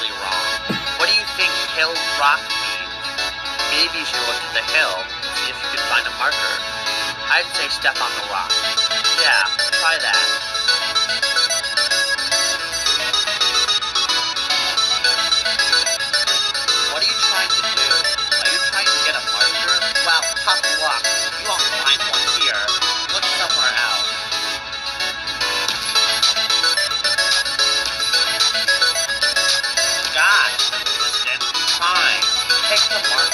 really wrong. What do you think hill rock means? Maybe you should look at the hill and see if you can find a marker. I'd say step on the rock. Yeah, try that. What are you trying to do? Are you trying to get a marker? Well, tough luck. You won't find one here. Look somewhere else. Gosh, assistant. Fine. Take the marker.